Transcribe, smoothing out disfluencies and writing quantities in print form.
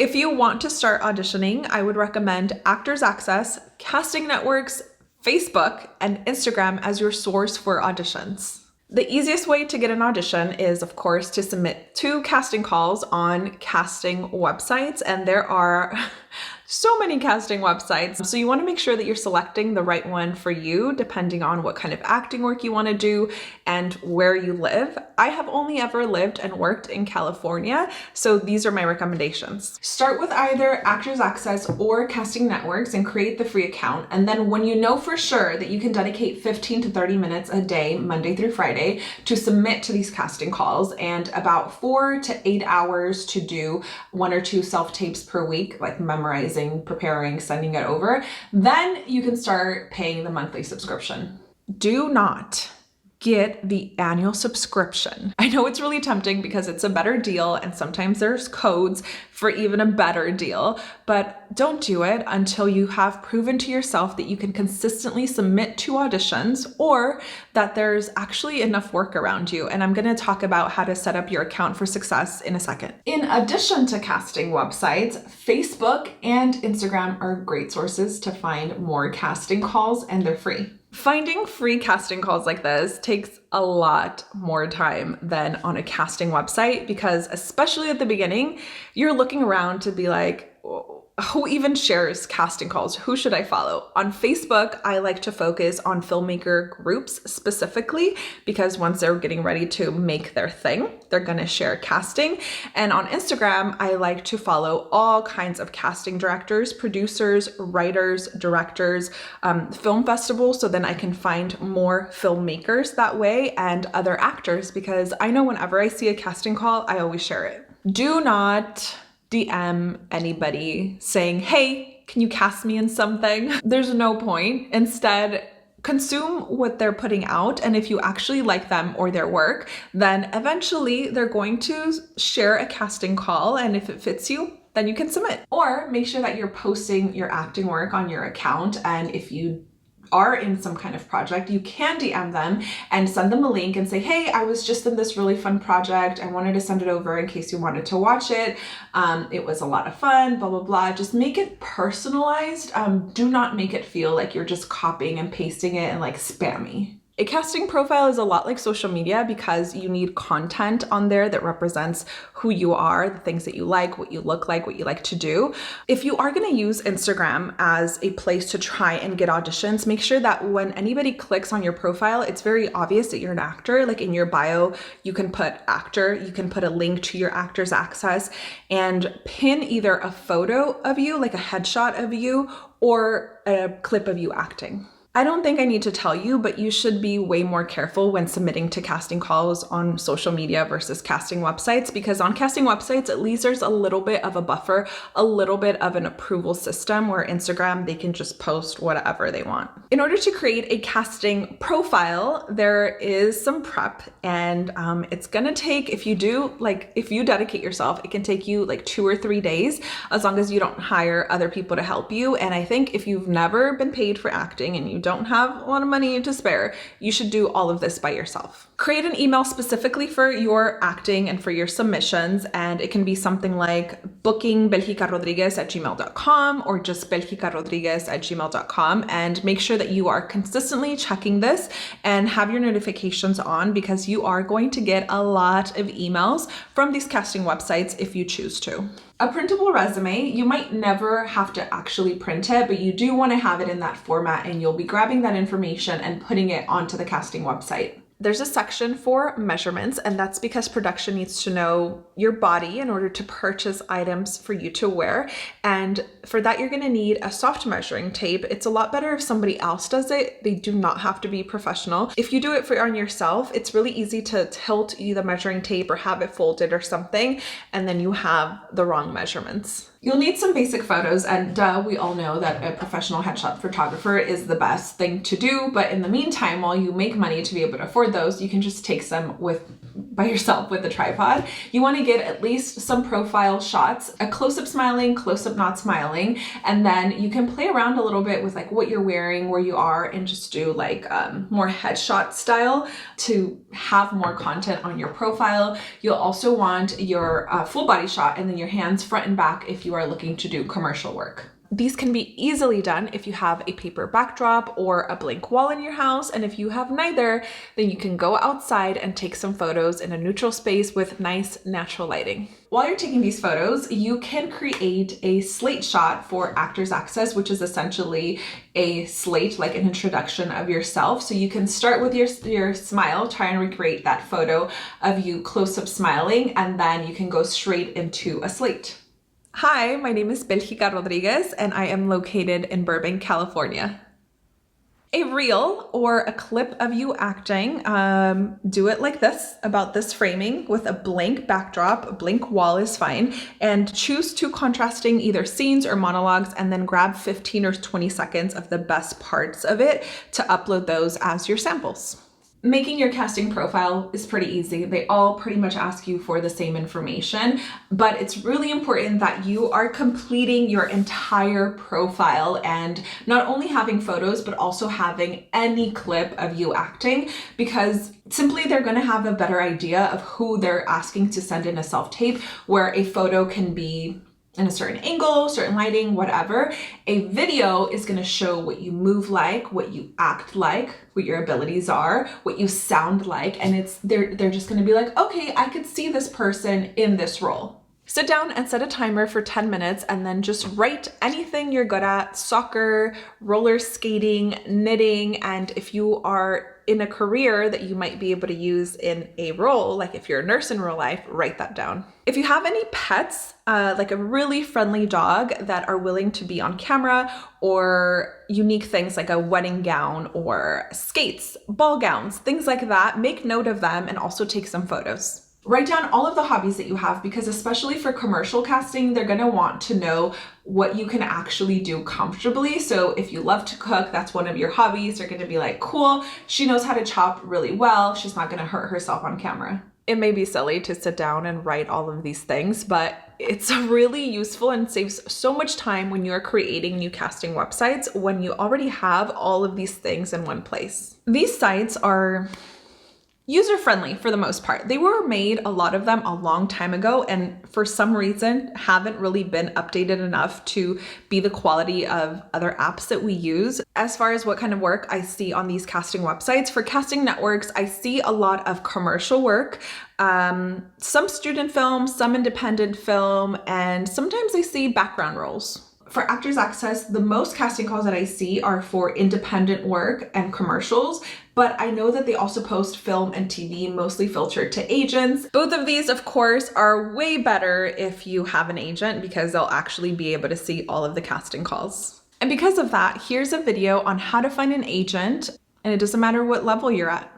If you want to start auditioning, I would recommend Actors Access, casting networks, Facebook, and Instagram as your source for auditions. The easiest way to get an audition is, of course, to submit 2 casting calls on casting websites, and there are so many casting websites. So you want to make sure that you're selecting the right one for you, depending on what kind of acting work you want to do and where you live. I have only ever lived and worked in California, so these are my recommendations. Start with either Actors Access or Casting Networks and create the free account. And then when you know for sure that you can dedicate 15 to 30 minutes a day, Monday through Friday, to submit to these casting calls, and about 4 to 8 hours to do 1 or 2 self-tapes per week, like memorizing, preparing, sending it over, then you can start paying the monthly subscription. Do not get the annual subscription. I know it's really tempting because it's a better deal and sometimes there's codes for even a better deal, but don't do it until you have proven to yourself that you can consistently submit to auditions or that there's actually enough work around you. And I'm going to talk about how to set up your account for success in a second. In addition to casting websites, Facebook and Instagram are great sources to find more casting calls, and they're free. Finding free casting calls like this takes a lot more time than on a casting website because, especially at the beginning, you're looking around to be like, who even shares casting calls? Who should I follow? On Facebook, I like to focus on filmmaker groups specifically because once they're getting ready to make their thing, they're going to share casting. And on Instagram, I like to follow all kinds of casting directors, producers, writers, directors, film festivals, so then I can find more filmmakers that way and other actors, because I know whenever I see a casting call, I always share it. Do not DM anybody saying, hey, can you cast me in something? There's no point. Instead, consume what they're putting out. And if you actually like them or their work, then eventually they're going to share a casting call. And if it fits you, then you can submit. Or make sure that you're posting your acting work on your account. And if you are in some kind of project, you can DM them and send them a link and say, hey, I was just in this really fun project. I wanted to send it over in case you wanted to watch it. It was a lot of fun, blah, blah, blah. Just make it personalized. Do not make it feel like you're just copying and pasting it and like spammy. A casting profile is a lot like social media because you need content on there that represents who you are, the things that you like, what you look like, what you like to do. If you are going to use Instagram as a place to try and get auditions, make sure that when anybody clicks on your profile, it's very obvious that you're an actor. Like in your bio, you can put actor, you can put a link to your Actors Access and pin either a photo of you, like a headshot of you, or a clip of you acting. I don't think I need to tell you, but you should be way more careful when submitting to casting calls on social media versus casting websites, because on casting websites, at least there's a little bit of a buffer, a little bit of an approval system, where Instagram, they can just post whatever they want. In order to create a casting profile, there is some prep, and it's gonna take, if you dedicate yourself, it can take you like 2 or 3 days, as long as you don't hire other people to help you. And I think if you've never been paid for acting and you don't have a lot of money to spare, you should do all of this by yourself. Create an email specifically for your acting and for your submissions, and it can be something like bookingbelgicarodriguez@gmail.com or just belgicarodriguez@gmail.com, and make sure that you are consistently checking this and have your notifications on, because you are going to get a lot of emails from these casting websites if you choose to. A printable resume, you might never have to actually print it, but you do want to have it in that format, and you'll be grabbing that information and putting it onto the casting website. There's a section for measurements, and that's because production needs to know your body in order to purchase items for you to wear. And for that, you're going to need a soft measuring tape. It's a lot better if somebody else does it. They do not have to be professional. If you do it on yourself, it's really easy to tilt the measuring tape or have it folded or something, and then you have the wrong measurements. You'll need some basic photos, and we all know that a professional headshot photographer is the best thing to do. But in the meantime, while you make money to be able to afford those, you can just take some with by yourself with the tripod. You want to get at least some profile shots, a close-up smiling, close-up not smiling, and then you can play around a little bit with like what you're wearing, where you are, and just do like more headshot style to have more content on your profile. You'll also want your full body shot and then your hands front and back if you are looking to do commercial work. These can be easily done if you have a paper backdrop or a blank wall in your house, and if you have neither, then you can go outside and take some photos in a neutral space with nice natural lighting. While you're taking these photos, you can create a slate shot for Actors Access, which is essentially a slate, like an introduction of yourself. So you can start with your smile, try and recreate that photo of you close-up smiling, and then you can go straight into a slate. Hi, my name is Belgica Rodriguez, and I am located in Burbank, California. A reel or a clip of you acting, do it like this, about this framing with a blank backdrop, a blank wall is fine, and choose two contrasting either scenes or monologues, and then grab 15 or 20 seconds of the best parts of it to upload those as your samples. Making your casting profile is pretty easy. They all pretty much ask you for the same information, but it's really important that you are completing your entire profile and not only having photos, but also having any clip of you acting, because simply they're going to have a better idea of who they're asking to send in a self-tape, where a photo can be in a certain angle, certain lighting, whatever. A video is going to show what you move like, what you act like, what your abilities are, what you sound like, and they're just going to be like, okay, I could see this person in this role. Sit down and set a timer for 10 minutes and then just write anything you're good at: soccer, roller skating, knitting, and if you are in a career that you might be able to use in a role, like if you're a nurse in real life, write that down. If you have any pets, like a really friendly dog that are willing to be on camera, or unique things like a wedding gown or skates, ball gowns, things like that, make note of them and also take some photos. Write down all of the hobbies that you have, because especially for commercial casting, they're going to want to know what you can actually do comfortably. So if you love to cook, that's one of your hobbies. They're going to be like, cool, she knows how to chop really well. She's not going to hurt herself on camera. It may be silly to sit down and write all of these things, but it's really useful and saves so much time when you're creating new casting websites when you already have all of these things in one place. These sites are user-friendly for the most part. They were made, a lot of them, a long time ago, and for some reason haven't really been updated enough to be the quality of other apps that we use. As far as what kind of work I see on these casting websites, for casting networks, I see a lot of commercial work, some student film, some independent film, and sometimes I see background roles. For Actors Access, the most casting calls that I see are for independent work and commercials, but I know that they also post film and TV, mostly filtered to agents. Both of these, of course, are way better if you have an agent, because they'll actually be able to see all of the casting calls. And because of that, here's a video on how to find an agent, and it doesn't matter what level you're at.